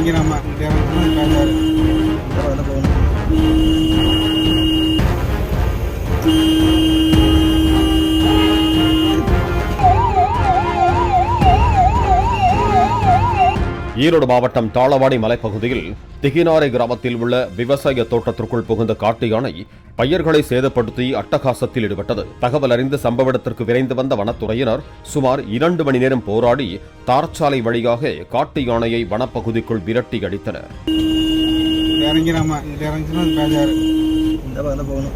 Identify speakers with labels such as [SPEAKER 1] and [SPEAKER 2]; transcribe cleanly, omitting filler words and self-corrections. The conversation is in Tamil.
[SPEAKER 1] இறங்கிடாம போகணும்.
[SPEAKER 2] ஈரோடு மாவட்டம் தாளவாடி மலைப்பகுதியில் திகினாரை கிராமத்தில் உள்ள விவசாய தோட்டத்திற்குள் புகுந்த காட்டு யானை பயிர்களை சேதப்படுத்தி அட்டகாசத்தில் ஈடுபட்டது. தகவல் அறிந்து சம்பவ இடத்திற்கு விரைந்து வந்த வனத்துறையினர் சுமார் 2 மணி நேரம் போராடி தார்ச்சாலை வழியாக காட்டு யானையை வனப்பகுதிக்குள் விரட்டி அடித்தனர்.
[SPEAKER 1] போகணும்.